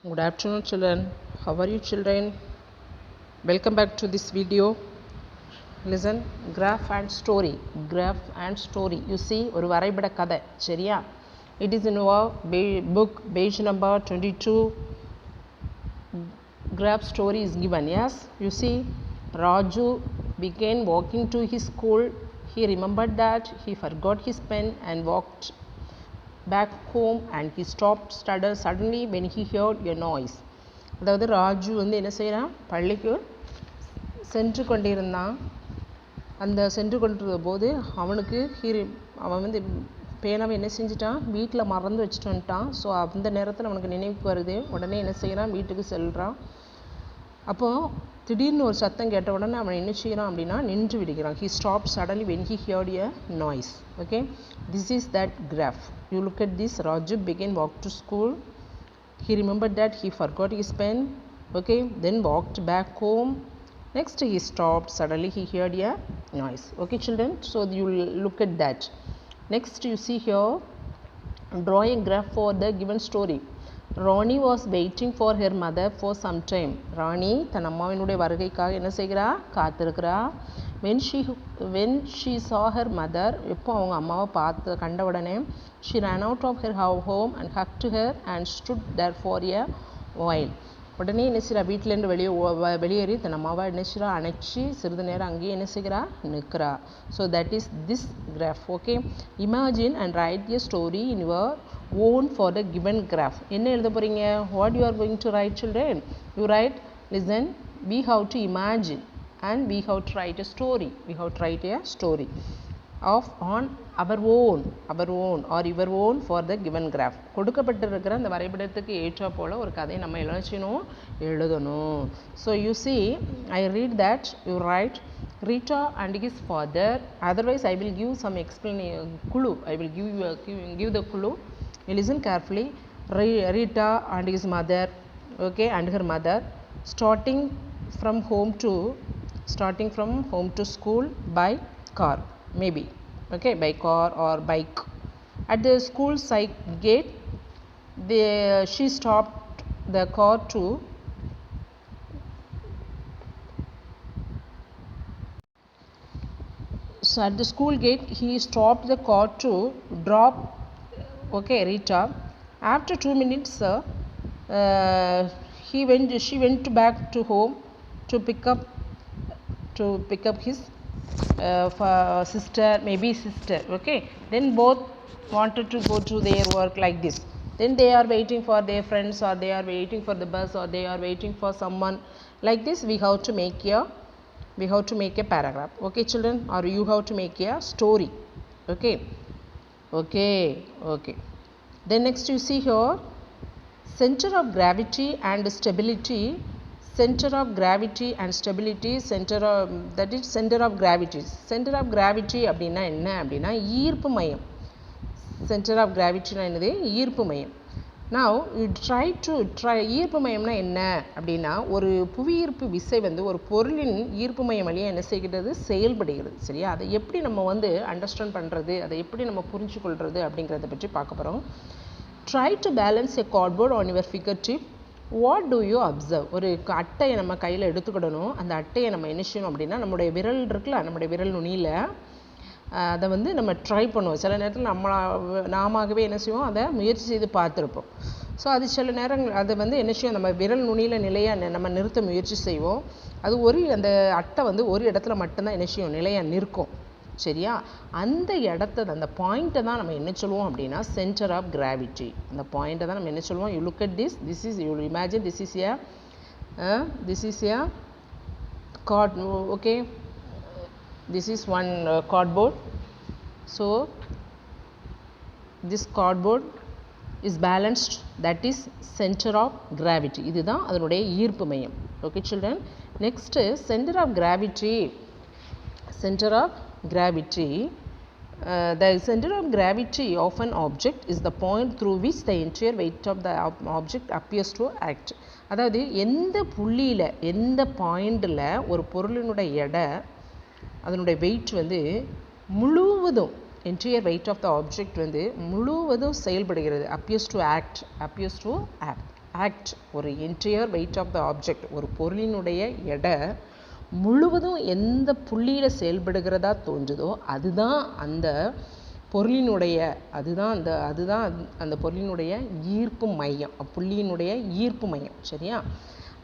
Good afternoon children. How are you children? Welcome back to this video. Listen, graph and story. Graph and story. You see, ஒரு வரைபட கதை சரியா? It is in our book page number 22. Graph story is given. Yes, you see, Raju began walking to his school. He remembered that he forgot his pen and walked back home and he stopped suddenly when he heard a noise. அதாவது ராஜு வந்து என்ன செய்கிறான், பள்ளிக்கு சென்று கொண்டிருந்தான். அந்த சென்று கொண்டிருந்த போது அவனுக்கு அவன் வந்து பேனாவை என்ன செஞ்சிட்டான், வீட்டில் மறந்து வச்சுட்டு வந்துட்டான். ஸோ அந்த நேரத்தில் அவனுக்கு நினைவுக்கு வருது. உடனே என்ன செய்கிறான், வீட்டுக்கு செல்கிறான். அப்போது திடீர்னு ஒரு சத்தம் கேட்ட உடனே அவன் என்ன செய்கிறான் அப்படின்னா நின்று விடுகிறான். He stopped suddenly when he heard a noise. Okay, this is that graph. You look at this. Raju began walk to school. He remembered that he forgot his pen. Okay, then walked back home. Next he stopped suddenly he heard a noise. Okay children, so you look at that. Next you see here, draw a graph for the given story. Ronnie was waiting for her mother for some time. Ronnie தன் அம்மாவினுடைய வருகைக்காக என்ன செய்கிறா, காத்திருக்கிறா. when she saw her mother, எப்போ அவங்க அம்மாவை கண்ட உடனே she ran out of her home and hugged her and stood there for a while. உடனே என்ன செய்கிறா, வீட்டிலேருந்து வெளியேறி தன் அம்மாவை என்ன செய்கிறா, அணைச்சி சிறிது நேரம் அங்கேயே என்ன செய்கிறா, நிற்கிறா. So that is this graph. Okay, imagine and write a story in your own for the given graph. என்ன எழுத போகிறீங்க, what you are going to write children? You write, listen, we have to imagine and we have to write a story. We have to write a story of on our own or your own for the given graph. கொடுக்கப்பட்டிருக்கிற அந்த வரைபடத்துக்கு ஏற்ற போல ஒரு கதையை நம்ம எழுதணும். So you see, I read that, you write Rita and his father. Otherwise I will give some clue. I will give the clue. You listen carefully. Rita and his mother, okay, and her mother starting from home to school by car, maybe, okay, by car or bike. At the school side gate, she stopped the car to so at the school gate he stopped the car to drop, okay, Rita. After 2 minutes she went back to home to pick up his sister, okay. Then both wanted to go to their work like this. Then they are waiting for their friends, or they are waiting for the bus, or they are waiting for someone. Like this we have to make a paragraph. Okay children, or you have to make a story. Okay. Then next you see here, center of gravity and stability. Center of gravity அப்படின்னா என்ன அப்படின்னா ஈர்ப்பு மையம். Centre of கிராவிட்டினா என்னது, ஈர்ப்பு மையம். Now you try ஈர்ப்பு மையம்னா என்ன அப்படின்னா, ஒரு புவியீர்ப்பு விசை வந்து ஒரு பொருளின் ஈர்ப்பு மையம் வழியாக என்ன செய்கிறது, செயல்படுகிறது. சரியா, அதை எப்படி நம்ம வந்து அண்டர்ஸ்டாண்ட் பண்ணுறது, அதை எப்படி நம்ம புரிஞ்சு கொள்வது அப்படிங்கிறத பற்றி பார்க்க போகிறோம். Try to balance a cardboard on your fingertip. What do you observe? ஒரு அட்டையை நம்ம கையில் எடுத்துக்கிடணும். அந்த அட்டையை நம்ம என்ன செய்யணும் அப்படின்னா, நம்முடைய விரல் இருக்குல்ல, நம்முடைய விரல் நுனியில் அதை வந்து நம்ம ட்ரை பண்ணுவோம். சில நேரத்தில் நாமவே என்ன செய்வோம், அதை முயற்சி செய்து பார்த்துருப்போம். ஸோ அது சில நேரங்கள் அதை வந்து என்ன செய்யும், நம்ம விரல் நுனியில் நிலையாக நம்ம நிறுத்த முயற்சி செய்வோம். அது அந்த அட்டை வந்து ஒரு இடத்துல மட்டும்தான் என்ன செய்யும், நிலையாக நிற்கும். சரியா, அந்த அந்த பாயிண்ட்டை தான் நம்ம என்ன சொல்லுவோம் அப்படின்னா சென்டர் ஆஃப் கிராவிட்டி. அந்த பாயிண்ட்டை தான் நம்ம என்ன சொல்லுவோம். You look at this is, you imagine this is a card. Okay, this is one cardboard. So this cardboard is balanced, that is center of gravity. இதுதான் அதனுடைய ஈர்ப்பு மையம். Okay children, next center of gravity. The center of gravity of an object is the point through which the entire weight of the object appears to act. அதாவது எந்த புள்ளியில், எந்த பாயிண்டில் ஒரு பொருளினுடைய எடை, அதனுடைய வெயிட் வந்து முழுவதும், entire weight of the object வந்து முழுவதும் செயல்படுகிறது. appears to act. ஆக்ட் ஒரு entire weight of the object ஒரு பொருளினுடைய எடை முழுவதும் எந்த புள்ளியில் செயல்படுகிறதா தோன்றுதோ அதுதான் அந்த பொருளினுடைய அதுதான் அந்த பொருளினுடைய ஈர்ப்பு மையம் புள்ளியினுடைய ஈர்ப்பு மையம். சரியா?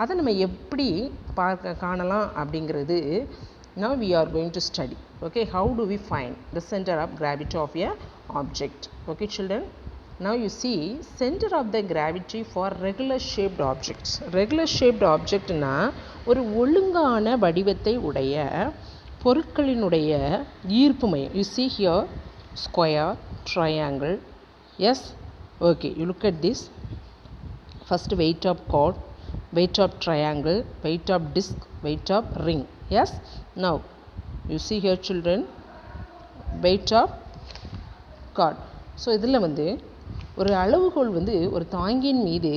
அதை நம்ம எப்படி காணலாம் அப்படிங்கிறது now we are going to study. Okay, how do we find the center of gravity of a object? Okay children, now you see center of the gravity for regular shaped objects. Regular shaped object na ஒரு ஒழுங்கான வடிவத்தை உடைய பொருட்களினுடைய ஈர்ப்பு மையம். You see here square, triangle. Yes, okay, you look at this. First weight of chord, weight of triangle, weight of disc, weight of ring. Yes, now you see here children weight of chord. So இதில் ஒரு அளவுகோல் ஒரு தாங்கியின் மீது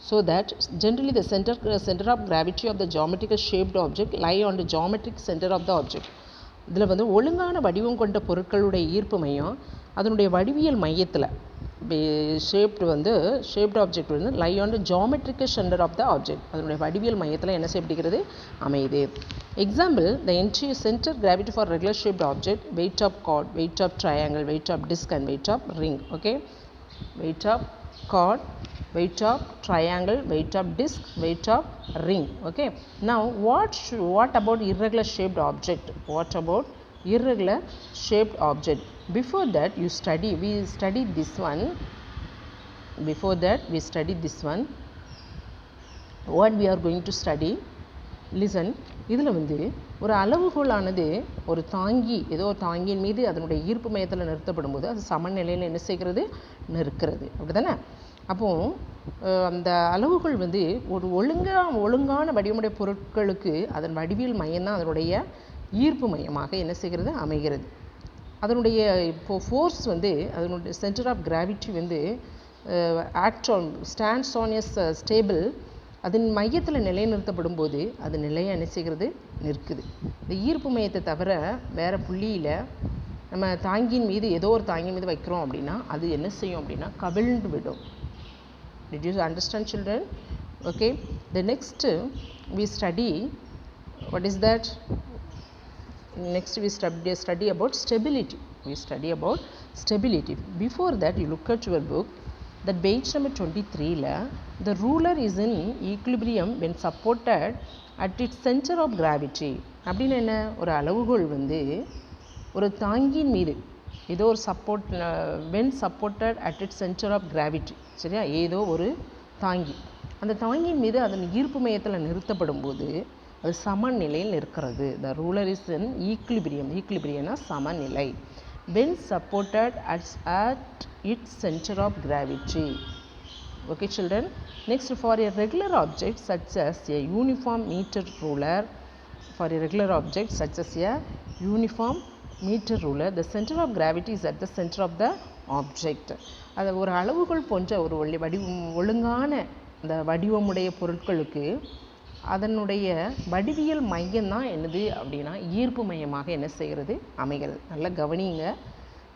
so that generally the center of gravity of the geometrical shaped object lie on the geometric center of the object. இதில் ஒழுங்கான வடிவம் கொண்ட பொருட்களுடைய ஈர்ப்பு மையம் அதனுடைய வடிவியல் மையத்தில் shaped object lie on the geometrical centre of the object அதனுடைய வடிவியல் மையத்தில் என்ன செய்யப்படுகிறது அமையுது. Example the entire centre gravity for regular shaped object weight of card, weight of triangle, weight of disc and weight of ring. Okay, weight of card, weight of triangle, weight of disc, weight of ring. Okay, now what about irregular shaped object? What about irregular shaped object? Before that we studied this one. What we are going to study? Listen, இதில் ஒரு அளவுகோலானது ஒரு தாங்கி ஏதோ ஒரு தாங்கியின் மீது அதனுடைய ஈர்ப்பு மையத்தில் நிறுத்தப்படும் போது அது சமநிலையில் என்ன செய்கிறது? நிற்கிறது. அப்படி தானே? அப்போது அந்த அளவுகள் ஒரு ஒழுங்கான வடிவமுடைய பொருட்களுக்கு அதன் வடிவியல் மையம்தான் அதனுடைய ஈர்ப்பு மையமாக என்ன செய்கிறது? அமைகிறது. அதனுடைய இப்போ ஃபோர்ஸ் அதனுடைய centre of gravity stands on is stable அதன் மையத்தில் நிலைநிறுத்தப்படும் போது அது நிலையாக என்ன செய்கிறது? நிற்குது. இந்த ஈர்ப்பு மையத்தை தவிர வேறு புள்ளியில் நம்ம தாங்கியின் மீது ஏதோ ஒரு தாங்கியின் மீது வைக்கிறோம் அப்படின்னா அது என்ன செய்யும் அப்படின்னா கவிழ்ந்து விடும். Did you understand children? Okay, the next we study what is that? Next we study about stability. Before that you look at your book that page number 23 la the ruler is in equilibrium when supported at its center of gravity. அப்படினா என்ன? ஒரு அளவுகோல் ஒரு தாங்கியின் மீது ஏதோ ஒரு support when supported at its center of gravity. சரியா? ஏதோ ஒரு தாங்கி அந்த தாங்கியின் மீது அதன் ஈர்ப்பு மையத்தில் நிறுத்தப்படும் போது அது சமநிலையில் நிற்கிறது. The ruler is in equilibrium. ஈக்குலிபிரியம்னா சமநிலை. when supported at its center of gravity. Okay children, next for a regular object such as a uniform meter ruler, the center of gravity is at the center of the object. அது ஒரு அளவுகோல் போன்ற ஒரு ஒழுங்கான இந்த வடிவமுடைய பொருட்களுக்கு அதனுடைய வடிவியல் மையம் தான் என்னது அப்படின்னா ஈர்ப்பு மையமாக என்ன செய்கிறது? அமைகிறது. நல்லா கவனிங்க.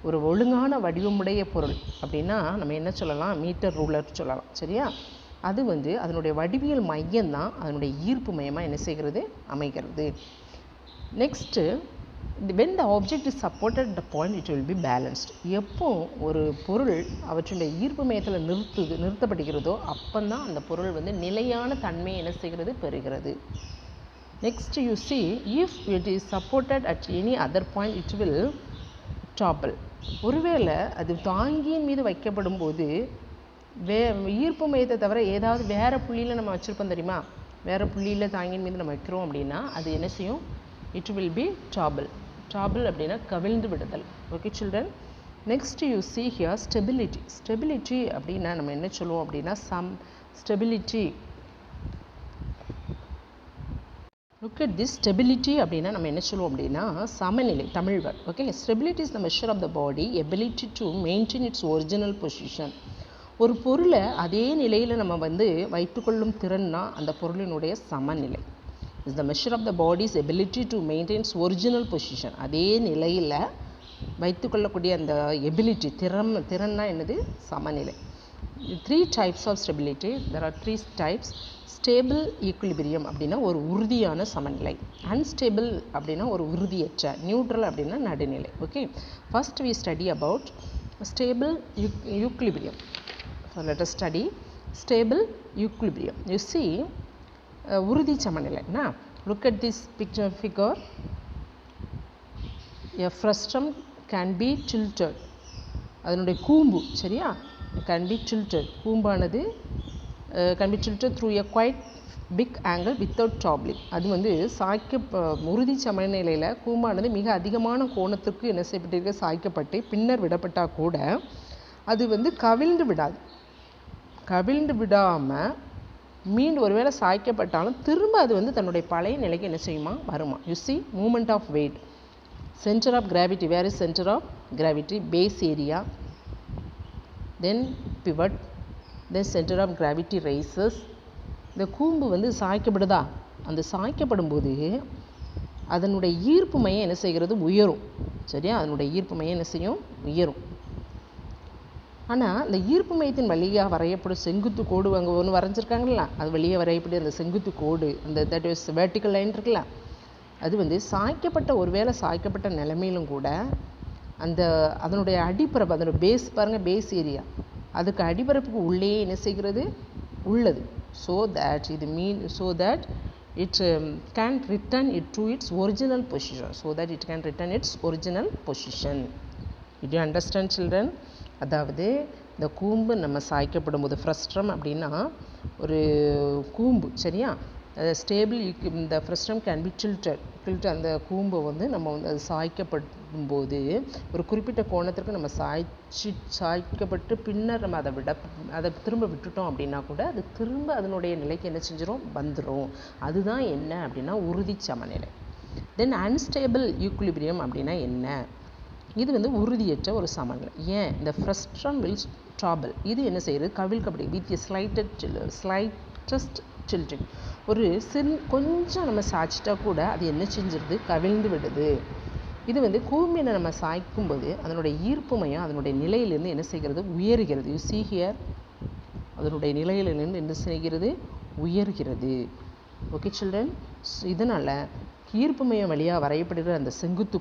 ஒரு ஒழுங்கான வடிவமுடைய பொருள் அப்படின்னா நம்ம என்ன சொல்லலாம்? மீட்டர் ரூலர் சொல்லலாம். சரியா? அது அதனுடைய வடிவியல் மையம் தான் அதனுடைய ஈர்ப்பு மையமாக என்ன செய்கிறது? அமைகிறது. Next when the object is supported at the point it will be balanced. எப்போ ஒரு பொருள் அவற்றுடைய ஈர்ப்பு மையத்தில் நிறுத்தப்படுகிறதோ அப்போதான் அந்த பொருள் நிலையான தன்மை என்ன செய்கிறது? பெறுகிறது. Next you see if it is supported at any other point it will topple. ஒருவேளை அது தாங்கியின் மீது வைக்கப்படும் போது ஈர்ப்பு மையத்தை தவிர ஏதாவது வேறு புள்ளியில் நம்ம வச்சுருப்போம் தெரியுமா? வேறு புள்ளியில் தாங்கியின் மீது நம்ம வைக்கிறோம் அப்படின்னா அது என்ன செய்யும்? It will be topple. அப்படின்னா கவிழ்ந்து விடுதல். Okay children, next you see here stability அப்படின்னா நம்ம என்ன சொல்லுவோம் அப்படின்னா stability. Look at this stability அப்படின்னா நம்ம என்ன சொல்லுவோம் அப்படின்னா சமநிலை. Tamil word. Okay, stability is the measure of the body ability to maintain its original position. ஒரு பொருளை அதே நிலையில் நம்ம வைத்துக்கொள்ளும் திறன்னா அந்த பொருளினுடைய சமநிலை. is the measure of the body's ability to maintain its original position. அதே நிலையில் வைத்துக்கொள்ளக்கூடிய அந்த எபிலிட்டி திறன்னா என்னது? சமநிலை. three types of stability. There are three types. Stable equilibrium அப்படின்னா ஒரு உறுதியான சமநிலை. Unstable அப்படின்னா ஒரு உறுதியற்ற. Neutral அப்படின்னா நடுநிலை. Okay. First we study about stable equilibrium. So let us study stable equilibrium. You see உறுதி சமநிலை. Look at this figure. A frustum can be tilted. அதனுடைய கூம்பு சரியா can be tilted. கூம்பானது can be tilted through a quite big angle without toppling. அது வந்து உறுதி சமநிலையில் கூம்பானது மிக அதிகமான கோணத்துக்கு என்ன செய்யப்பட்டிருக்க சாய்க்கப்பட்டு பின்னர் விடப்பட்டால் கூட அது வந்து கவிழ்ந்து விடாது. கவிழ்ந்து விடாமல் மீண்டும் ஒருவேளை சாய்க்கப்பட்டாலும் திரும்ப அது வந்து தன்னுடைய பழைய நிலைக்கு என்ன செய்யுமா வருமா. You see movement of weight. Center of gravity. Where is center of gravity? Base area. Then pivot. Then center of gravity rises. இந்த கூம்பு வந்து சாய்க்கப்படுதா, அந்த சாய்க்கப்படும் போது அதனுடைய ஈர்ப்பு மையம் என்ன செய்கிறது உயரும் சரியா. அதனுடைய ஈர்ப்பு மையம் என்ன செய்யும் உயரும். ஆனால் அந்த ஈர்ப்பு மையத்தின் வழியாக வரையப்படும் செங்குத்து கோடு அங்கே ஒன்று வரைஞ்சிருக்காங்களா, அது வழியாக வரையப்படும் அந்த செங்குத்து கோடு அந்த தட் இஸ் வெர்டிக்கல் லைன் இருக்குல்ல, அது வந்து சாய்க்கப்பட்ட ஒருவேளை சாய்க்கப்பட்ட நிலைமையிலும் கூட அந்த அதனுடைய அடிப்பரப்பு அதனுடைய பேஸ் பாருங்கள், பேஸ் ஏரியா அதுக்கு அடிப்பரப்புக்கு உள்ளே என்ன செய்கிறது உள்ளது. ஸோ தட் இது so that it can return it to its original position. So that it can return its original position. Did you understand children? அதாவது இந்த கூம்பு நம்ம சாய்க்கப்படும் போது ஃப்ரஸ்ட்ரம் அப்படின்னா ஒரு கூம்பு சரியா. ஸ்டேபிள் இந்த ஃப்ரஸ்ட்ரம் கேன் பி டில்டட். அந்த கூம்பை வந்து நம்ம வந்து அது சாய்க்கப்படும் போது ஒரு குறிப்பிட்ட கோணத்திற்கு நம்ம சாய்க்கப்பட்டு பின்னர் நம்ம அதை திரும்ப விட்டுட்டோம் அப்படின்னா கூட அது திரும்ப அதனுடைய நிலைக்கு என்ன செஞ்சிடும் வந்துடும். அதுதான் என்ன அப்படின்னா உறுதி சமநிலை. தென் அன்ஸ்டேபிள் ஈக்குலிபிரியம் அப்படின்னா என்ன, இது வந்து உறுதியற்ற ஒரு சமநிலை. ஏன் இந்த ஃப்ரஸ்ட்ரம் வில் டாபிள் இது என்ன செய்யுது கவிழ்க்கப்படி வித் ஸ்லைட்டஸ்ட் டில்டிங். ஒரு கொஞ்சம் நம்ம சாய்ச்சிட்டா கூட அது என்ன செஞ்சிருது கவிழ்ந்து விடுது. இது வந்து கூம்பினை நம்ம சாய்க்கும்போது அதனுடைய ஈர்ப்பு மையம் அதனுடைய நிலையிலிருந்து என்ன செய்கிறது உயர்கிறது. யூ see here அதனுடைய நிலையிலிருந்து என்ன செய்கிறது உயர்கிறது. Okay children. இதனால் ஈர்ப்பு மையம் வழியாக வரையப்படுகிற அந்த செங்குத்து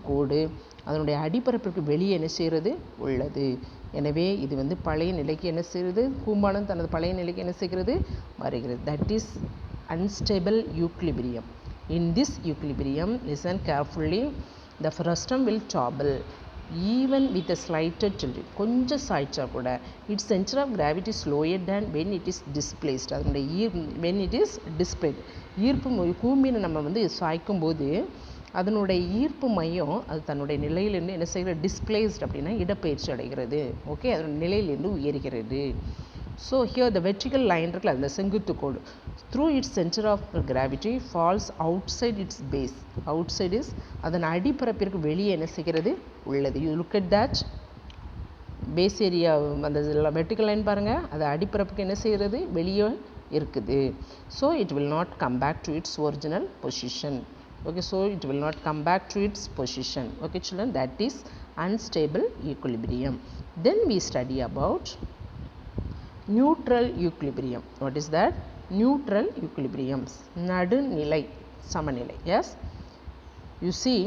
கோடு அதனுடைய அடிப்பரப்பிற்கு வெளியே என்ன செய்கிறது உள்ளது. எனவே இது வந்து பழைய நிலைக்கு என்ன செய்கிறது கூம்பானது தனது பழைய நிலைக்கு என்ன செய்கிறது வருகிறது. That is unstable equilibrium. In this equilibrium listen carefully the frustum will topple even with a slighted tilt. கொஞ்சம் சாய்ச்சா கூட its centre of gravity slower than when it is displaced. அதனுடைய வென் இட் இஸ் டிஸ்பிளேட் ஈர்ப்பு கூம்பினை நம்ம வந்து சாய்க்கும் போது அதனுடைய ஈர்ப்பு மையம் அது தன்னுடைய நிலையிலிருந்து என்ன செய்கிறது டிஸ்பிளேஸ்ட் அப்படின்னா இடப்பெயர்ச்சி அடைகிறது. ஓகே அதனுடைய நிலையிலிருந்து உயர்கிறது. So here the vertical line இருக்குல்ல அந்த செங்குத்து கோடு through its centre of gravity falls outside its base. Outside is அதன் அடிப்பரப்பிற்கு வெளியே என்ன செய்கிறது உள்ளது. You look at that base area அந்த வெர்டிக்கல் லைன் பாருங்கள் அது அடிப்பரப்புக்கு என்ன செய்கிறது வெளியே இருக்குது. So it will not come back to its original position. Okay, so it will not come back to its position. Okay children, that is unstable equilibrium. Then we study about neutral equilibrium. What is that? Neutral equilibrium. நடுநிலை சமநிலை. Yes, you see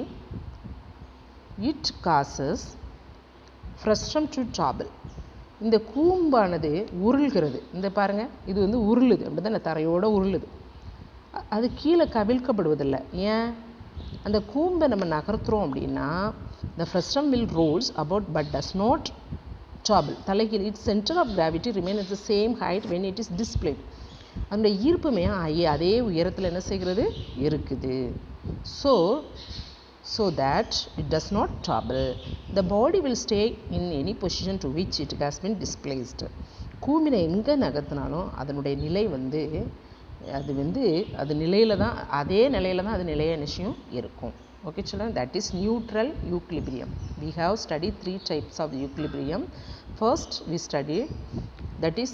it causes frustum to topple. இந்த கூம்பானது உருள்கிறது. இந்த பாருங்க இது வந்து உருளுது அப்படிதான் தரையோட உருளுது. அது கீழே கவிழ்க்கப்படுவதில்லை. ஏன் அந்த கூம்பை நம்ம நகர்த்துறோம் அப்படின்னா the frustum will rolls about but does not topple. தலைகீழ் its center of gravity remains at the same height when it is displayed. அந்த ஈர்ப்பு மையம் அதே உயரத்தில் என்ன செய்கிறது இருக்குது. so that it does not topple. The body will stay in any position to which it has been displaced. கூம்பினை எங்கே நகர்த்தினாலும் அதனுடைய நிலை வந்து அது நிலையில் தான் அதே நிலையில் தான் அது நிலைய நிச்சயம் இருக்கும். Okay children, that is neutral equilibrium. We have studied 3 types of equilibrium. First we studied that is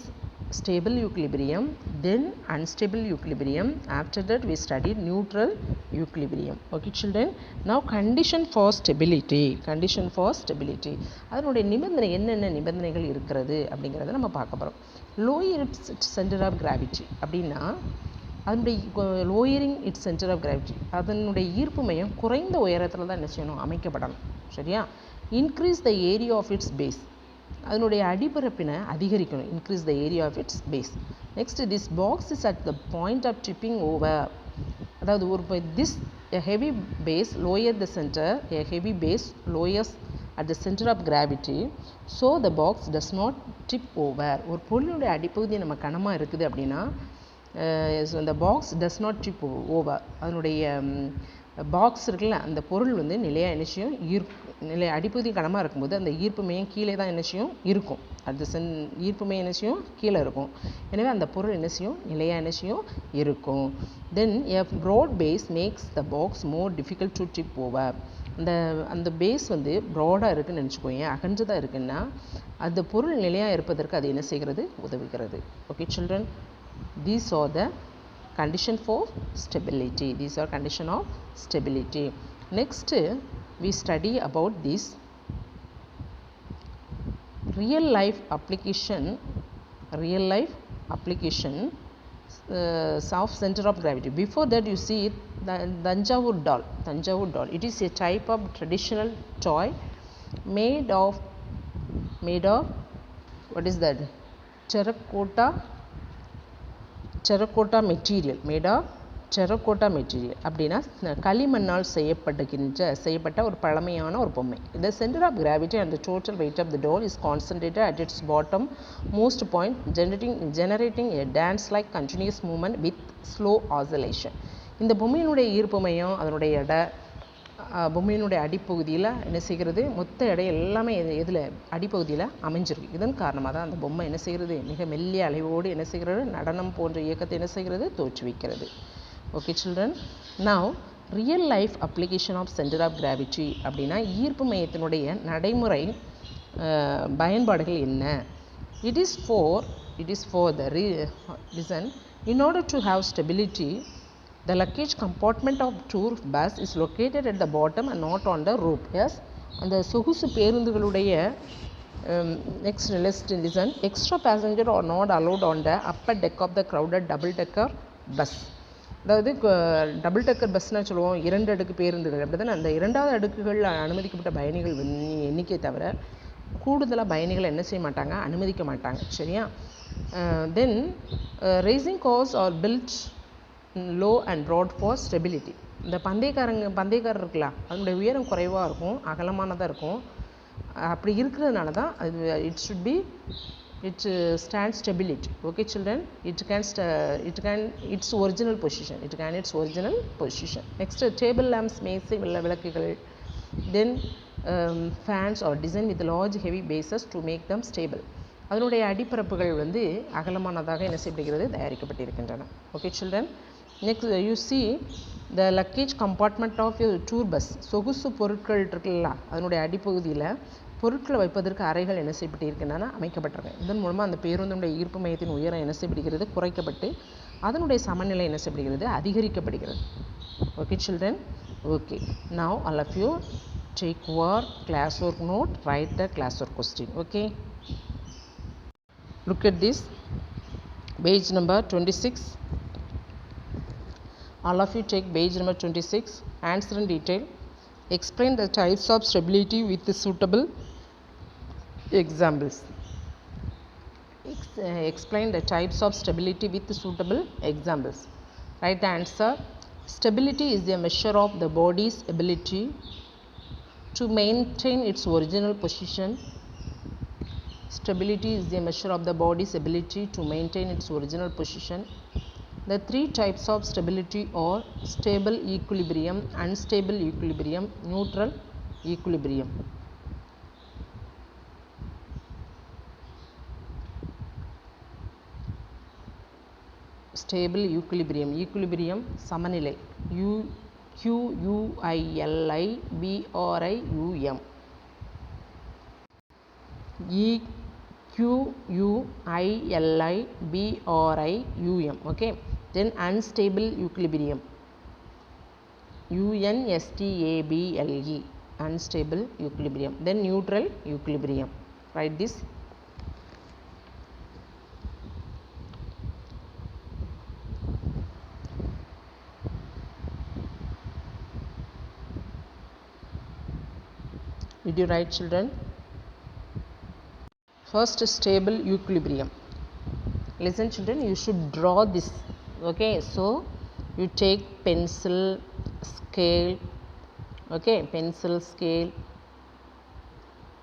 stable equilibrium, then unstable equilibrium. After that we studied neutral equilibrium. Okay children, now condition for stability. அதனுடைய நிபந்தனை என்னென்ன நிபந்தனைகள் இருக்கிறது அப்படிங்கிறத நம்ம பார்க்க போகிறோம். Lower its centre of gravity அப்படின்னா அதனுடைய lowering its centre of gravity, அதனுடைய ஈர்ப்பு மையம் குறைந்த உயரத்தில் தான் என்ன செய்யணும், அமைக்கப்படணும். சரியா? Increase the area of its base, அதனுடைய அடிப்பரப்பினை அதிகரிக்கணும். Increase the area of its base. Next, this box is at the point of tipping over, அதாவது ஒரு this a heavy base lower the center, a heavy base lowers at the center of gravity, so the box does not tip over. ஒரு பொருளுடைய அடிப்பகுதி நம்ம கனமாக இருக்குது அப்படின்னா இந்த box does not tip over, அதனுடைய பாக்ஸ் இருக்குல்ல, அந்த பொருள் வந்து நிலையாக என்ன செய்யும், அடிப்பகுதி கனமாக இருக்கும்போது அந்த ஈர்ப்பு மையம் கீழே தான் என்ன செய்யும் இருக்கும், அது ஈர்ப்பு மையம் என்ன செய்யும் கீழே இருக்கும். எனவே அந்த பொருள் என்ன செய்யும், நிலையாக என்ன செய்யும் இருக்கும். Then a broad base makes the box more difficult to tip over, அந்த பேஸ் வந்து ப்ராடாக இருக்குதுன்னு நினச்சிக்கோங்க, அகன்றதாக இருக்குன்னா அந்த பொருள் நிலையாக இருப்பதற்கு அது என்ன செய்கிறது, உதவுகிறது. Okay children, these are the condition for stability. These are condition of stability. Next we study about this real life application of center of gravity. Before that you see the Thanjavur doll. It is a type of traditional toy made of what is that, terracotta material, made of terracotta material. அப்படின்னா களிமண்ணால் செய்யப்பட்ட ஒரு பழமையான ஒரு பொம்மை. The center of gravity and the total weight of the doll is concentrated at its bottom most point, generating a dance like continuous movement with slow oscillation. இந்த பொம்மையினுடைய ஈர்ப்பு மையம் அதனுடைய பொம்மையினுடைய அடிப்பகுதியில் என்ன செய்கிறது, மொத்த எடை எல்லாமே எதில், அடிப்பகுதியில் அமைஞ்சிருக்கு. இதன் காரணமாக தான் அந்த பொம்மை என்ன செய்கிறது, மிக மெல்லிய அளவோடு என்ன செய்கிறது, நடனம் போன்ற இயக்கத்தை என்ன செய்கிறது, தோற்றுவிக்கிறது. Okay children, now real life application of centre of gravity அப்படின்னா ஈர்ப்பு மையத்தினுடைய நடைமுறை பயன்பாடுகள் என்ன? It is for the reason, in order to have stability, the luggage compartment of tour bus is located at the bottom and not on the roof. Yes, அந்த சொகுசு பேருந்துகளுடைய next listen, extra passenger are not allowed on the upper deck of the crowded double decker bus. அதாவது double decker பஸ்னால் சொல்லுவோம், 2 அடுக்கு பேருந்துகள். அப்படி தானே, அந்த 2வது அடுக்குகள் அனுமதிக்கப்பட்ட பயணிகள் எண்ணிக்கை தவிர கூடுதலாக பயணிகளை என்ன செய்ய மாட்டாங்க, அனுமதிக்க மாட்டாங்க. சரியா? Then racing cars are built low and broad for stability. இந்த பந்தயக்காரர் இருக்கலாம், அதனுடைய உயரம் குறைவாக இருக்கும், அகலமானதாக இருக்கும். அப்படி இருக்கிறதுனால தான் அது it stands stability. Okay children, it can its original position. Next, table lamps, மேசை விளக்குகள். Then fans are designed with large heavy bases to make them stable. அதனுடைய அடிப்பரப்புகள் வந்து அகலமானதாக என்ன செய்யப்படுகிறது, தயாரிக்கப்பட்டிருக்கின்றன. Okay children, next you see the luggage compartment of tour bus. சொகுசு பொருட்கள் இருக்குல்ல, அதனுடைய அடிப்பகுதியில் பொருட்களை வைப்பதற்கு அறைகள் என்ன செய்யப்பட்டிருக்கின்றன, அமைக்கப்பட்டிருக்கு. இதன் மூலமாக அந்த பேருந்துடைய ஈர்ப்பு மையத்தின் உயரம் என்ன செய்யப்படுகிறது, குறைக்கப்பட்டு அதனுடைய சமநிலை என்ன செய்யப்படுகிறது, அதிகரிக்கப்படுகிறது. Okay children, okay, now all of you take your classwork note, write the classwork question. Okay, look at this page number 26. All of you take page number 26, answer in detail, explain the types of stability with the suitable examples. Explain the types of stability with the suitable examples. Write the answer. Stability is a measure of the body's ability to maintain its original position. Stability is the measure of the body's ability to maintain its original position. The 3 types of stability are stable equilibrium, unstable equilibrium, neutral equilibrium. Stable equilibrium, equilibrium சமநிலை, QUILIBRIUM. QUILIBRIUM. Okay, then unstable equilibrium, UNSTABLE, unstable equilibrium. Then neutral equilibrium. Write this. Did you write, children? First, stable equilibrium. Listen, children, you should draw this. Okay, so you take pencil, scale. Okay, pencil, scale.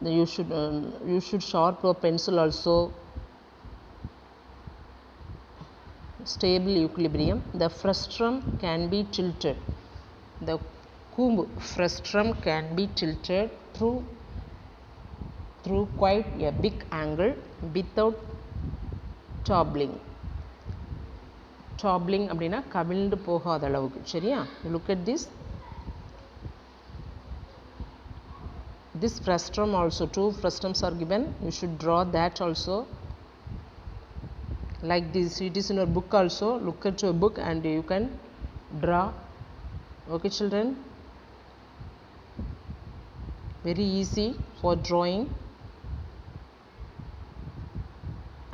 Then you should sharp your pencil also. Stable equilibrium. The frustrum can be tilted. The comb frustrum can be tilted through quite a big angle without toppling. Toppling அப்படினா கவிழ்ந்து போகாத அளவுக்கு. சரியா? Look at this. This frustrum also, 2 frustrums are given. You should draw that also. Like this, it is in your book also. Look at your book and you can draw. Okay, children? Very easy for drawing.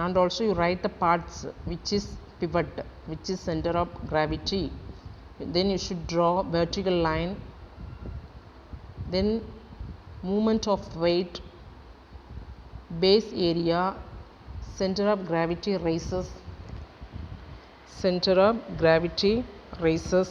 And also you write the parts, which is pivot, which is center of gravity. Then you should draw vertical line, then movement of weight, base area, center of gravity raises, center of gravity raises,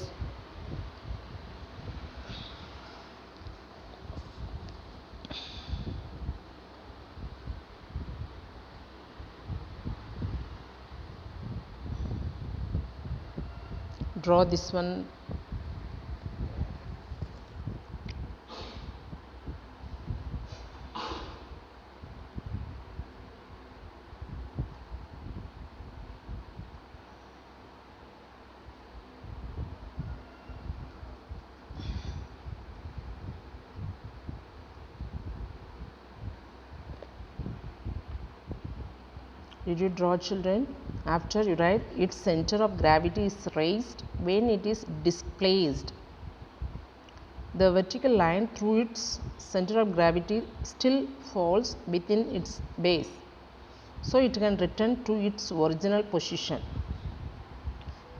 draw this one. Did you draw, children? After you write its center of gravity is raised when it is displaced. The vertical line through its center of gravity still falls within its base, so it can return to its original position.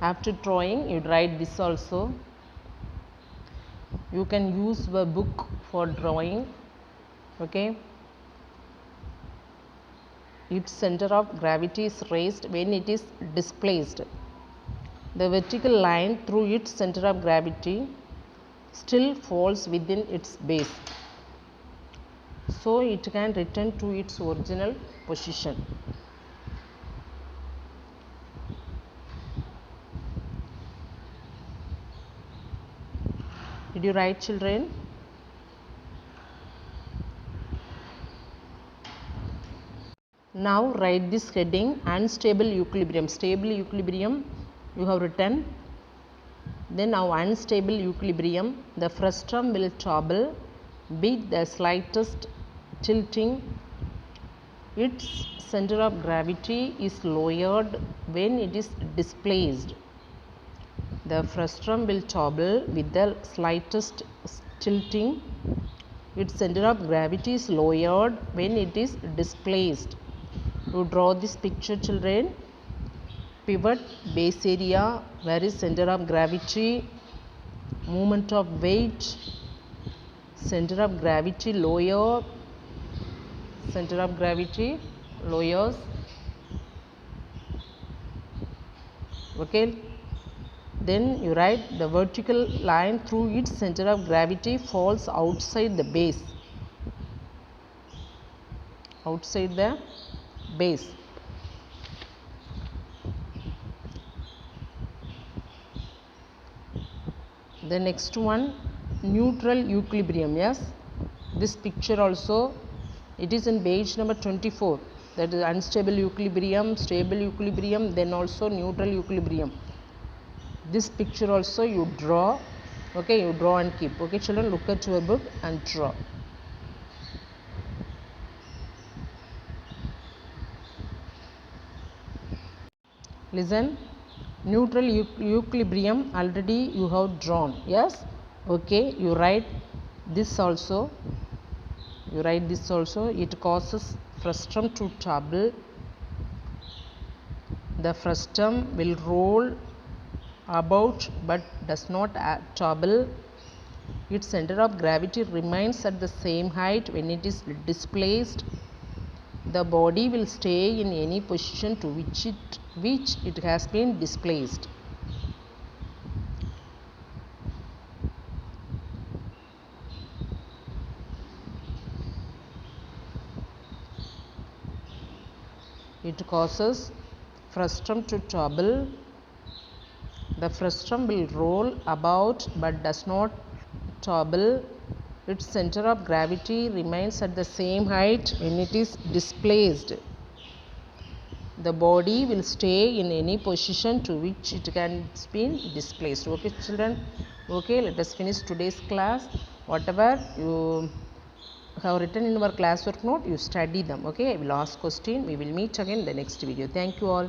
After drawing, you write this also. You can use the book for drawing. Okay. Its center of gravity is raised when it is displaced. The vertical line through its center of gravity still falls within its base, so it can return to its original position. Did you write, children? Now write this heading, unstable equilibrium. Stable equilibrium you have written. Then now unstable equilibrium, the frustrum will topple with the slightest tilting. Its center of gravity is lowered when it is displaced. The frustrum will topple with the slightest tilting. Its center of gravity is lowered when it is displaced. To draw this picture, children, pivot, base area, where is center of gravity, movement of weight, center of gravity lower, center of gravity lowers. Okay, then you write the vertical line through its center of gravity falls outside the base, outside the base. The next one, neutral equilibrium. Yes, this picture also, it is in page number 24. That is unstable equilibrium, stable equilibrium, then also neutral equilibrium. This picture also you draw. Okay, you draw and keep. Okay, children, look at your book and draw. Listen, neutral equilibrium already you have drawn. Yes, okay, you write this also. It causes frustum to trouble. The frustum will roll about but does not trouble. Its center of gravity remains at the same height when it is displaced. The body will stay in any position to which it has been displaced. It causes frustum to trouble. The frustum will roll about but does not trouble. Its center of gravity remains at the same height when it is displaced. The body will stay in any position to which it can be displaced. Okay, children? Okay, let us finish today's class. Whatever you have written in our classwork note, you study them. Okay, I will ask question. We will meet again in the next video. Thank you all.